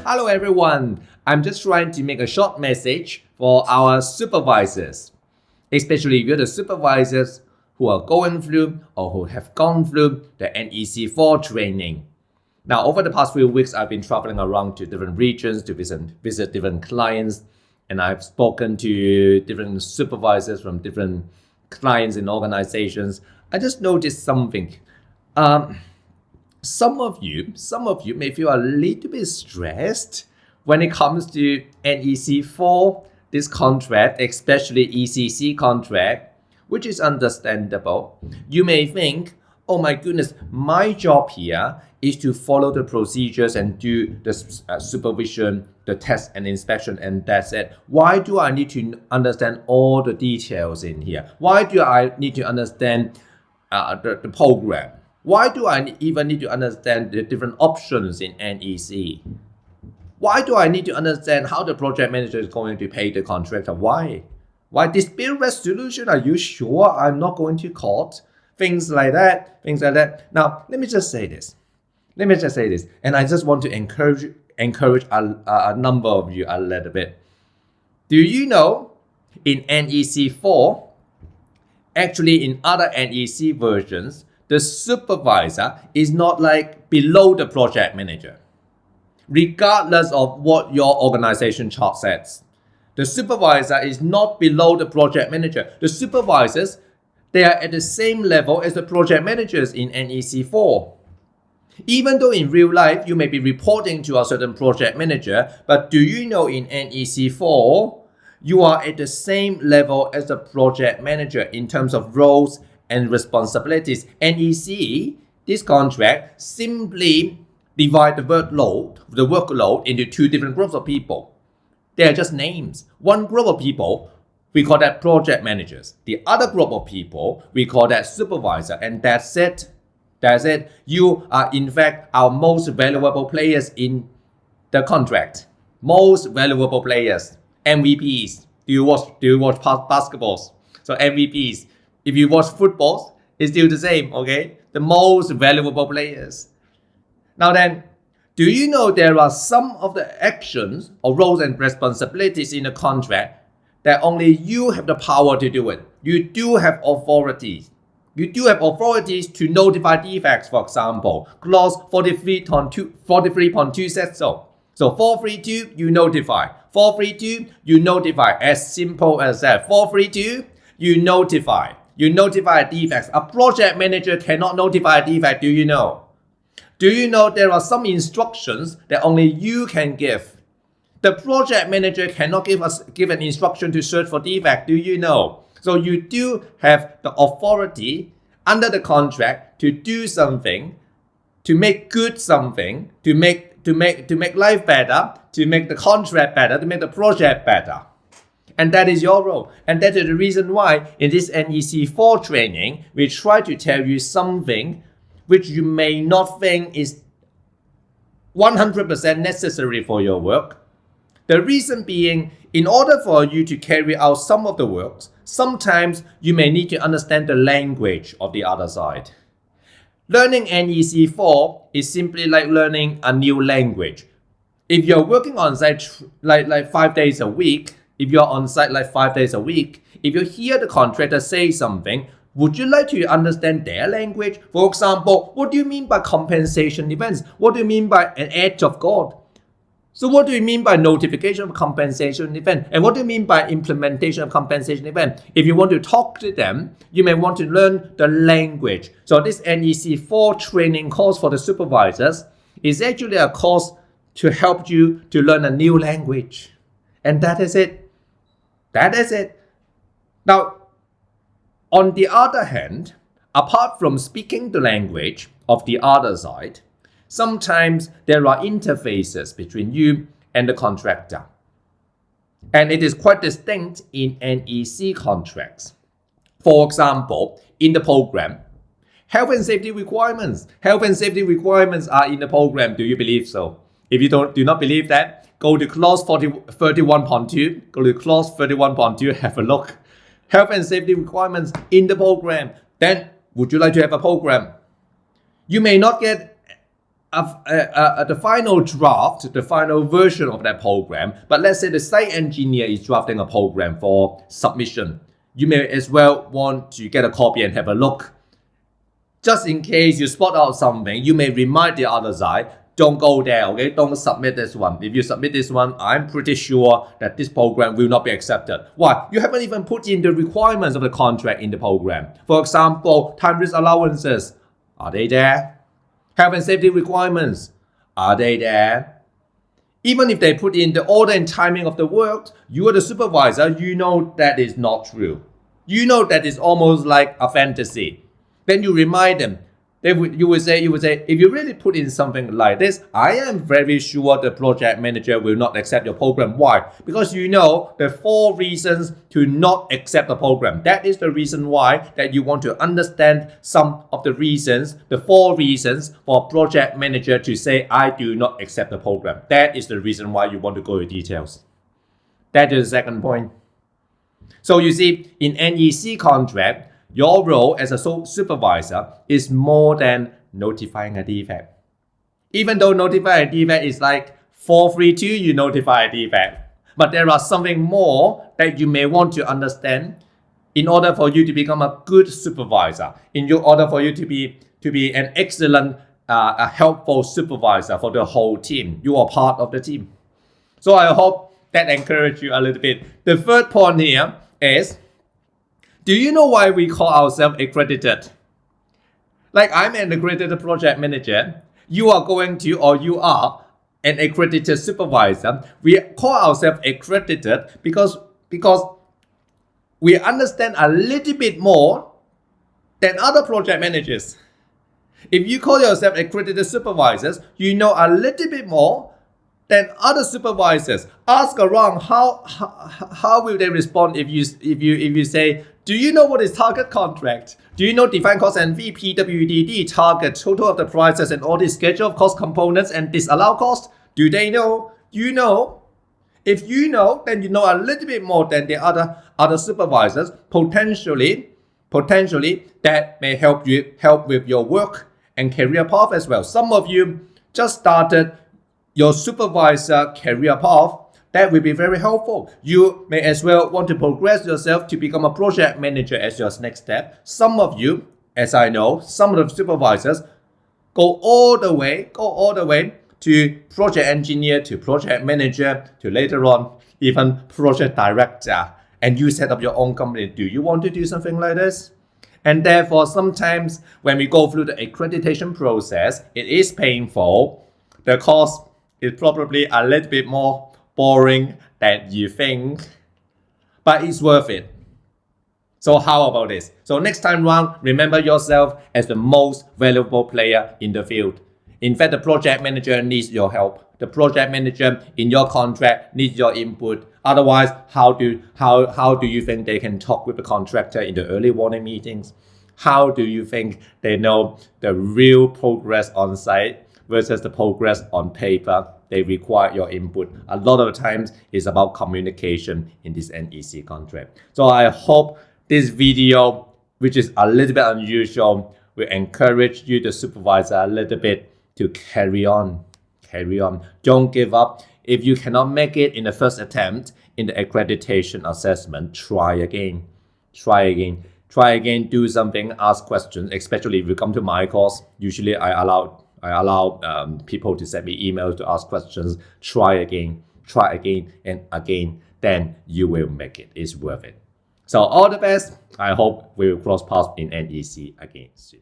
Hello everyone, I'm just trying to make a short message for our supervisors, especially if you're the supervisors who are going through or who have gone through the NEC4 training. Now, over the past few weeks, I've been traveling around to different regions to visit different clients, and I've spoken to different supervisors from different clients and organizations. I just noticed something. Some of you may feel a little bit stressed when it comes to NEC4, this contract, especially ECC contract, which is understandable. You may think, oh my goodness, my job here is to follow the procedures and do the supervision, the test and inspection, and that's it. Why do I need to understand all the details in here? Why do I need to understand the program? Why do I even need to understand the different options in NEC? Why do I need to understand how the project manager is going to pay the contractor? Why? Why dispute resolution? Are you sure I'm not going to court? Things like that. Now, let me just say this. And I just want to encourage a number of you a little bit. Do you know in NEC4, actually in other NEC versions, the supervisor is not like below the project manager, regardless of what your organization chart says. The supervisor is not below the project manager. The supervisors, they are at the same level as the project managers in NEC4. Even though in real life, you may be reporting to a certain project manager, but do you know in NEC4, you are at the same level as the project manager in terms of roles and responsibilities. NEC, this contract, simply divide the workload into two different groups of people. They are just names. One group of people, we call that project managers. The other group of people, we call that supervisor. And that's it. You are in fact our most valuable players in the contract. Most valuable players. MVPs. Do you watch basketballs? So MVPs. If you watch football, it's still the same, okay? The most valuable players. Now then, do you know there are some of the actions or roles and responsibilities in the contract that only you have the power to do it? You do have authorities. You do have authorities to notify defects, for example. Clause 43.2 says so. So 432, you notify. 432, you notify. As simple as that. 432, you notify. You notify defects. A project manager cannot notify a defect, do you know? Do you know there are some instructions that only you can give? The project manager cannot give an instruction to search for defect, do you know? So you do have the authority under the contract to do something, to make good something, to make life better, to make the contract better, to make the project better. And that is your role. And that is the reason why in this NEC4 training, we try to tell you something which you may not think is 100% necessary for your work. The reason being, in order for you to carry out some of the works, sometimes you may need to understand the language of the other side. Learning NEC4 is simply like learning a new language. If you're working on site like 5 days a week, if you hear the contractor say something, would you like to understand their language? For example, what do you mean by compensation events? What do you mean by an act of God? So what do you mean by notification of compensation event? And what do you mean by implementation of compensation event? If you want to talk to them, you may want to learn the language. So this NEC4 training course for the supervisors is actually a course to help you to learn a new language. And that is it. Now, on the other hand, apart from speaking the language of the other side, sometimes there are interfaces between you and the contractor. And it is quite distinct in NEC contracts. For example, in the program, health and safety requirements. Health and safety requirements are in the program. Do you believe so? If you do not believe that, go to clause 31.2. Go to clause 31.2, have a look. Health and safety requirements in the program. Then, would you like to have a program? You may not get the final draft, the final version of that program. But let's say the site engineer is drafting a program for submission. You may as well want to get a copy and have a look. Just in case you spot out something, you may remind the other side, don't go there, okay? Don't submit this one. If you submit this one, I'm pretty sure that this program will not be accepted. Why? You haven't even put in the requirements of the contract in the program. For example, time risk allowances. Are they there? Health and safety requirements. Are they there? Even if they put in the order and timing of the work, you are the supervisor, you know that is not true. You know that is almost like a fantasy. Then you remind them. You would say, if you really put in something like this, I am very sure the project manager will not accept your program. Why? Because you know the 4 reasons to not accept the program. That is the reason why that you want to understand some of the reasons, the 4 reasons for project manager to say, I do not accept the program. That is the reason why you want to go into details. That is the second point. So you see, in NEC contract, your role as a supervisor is more than notifying a defect. Even though notifying a defect is like 432, you notify a defect. But there are something more that you may want to understand in order for you to become a good supervisor, in order for you to be an excellent, a helpful supervisor for the whole team. You are part of the team. So I hope that encouraged you a little bit. The third point here is, do you know why we call ourselves accredited? Like I'm an accredited project manager. You are going to, or you are an accredited supervisor. We call ourselves accredited because we understand a little bit more than other project managers. If you call yourself accredited supervisors, you know a little bit more than other supervisors. Ask around how will they respond if you say, do you know what is target contract? Do you know defined cost and VPWDD target, total of the prices and all the schedule of cost components and disallowed cost? Do they know? You know? If you know, then you know a little bit more than the other supervisors. Potentially that may help with your work and career path as well. Some of you just started your supervisor career path. That will be very helpful. You may as well want to progress yourself to become a project manager as your next step. Some of you, as I know, some of the supervisors go all the way to project engineer, to project manager, to later on even project director, and you set up your own company. Do you want to do something like this? And therefore, sometimes when we go through the accreditation process, it is painful. The cost is probably a little bit more boring than you think, but it's worth it. So how about this? So next time round, remember yourself as the most valuable player in the field. In fact, the project manager needs your help. The project manager in your contract needs your input. Otherwise, how do you think they can talk with the contractor in the early warning meetings? How do you think they know the real progress on site versus the progress on paper? They require your input. A lot of the times it's about communication in this NEC contract. So I hope this video, which is a little bit unusual, will encourage you, the supervisor, a little bit to carry on. Don't give up. If you cannot make it in the first attempt in the accreditation assessment, try again. Do something, ask questions, especially if you come to my course. Usually I allow people to send me emails to ask questions. Try again and again, then you will make it. It's worth it. So all the best. I hope we will cross paths in NEC again soon.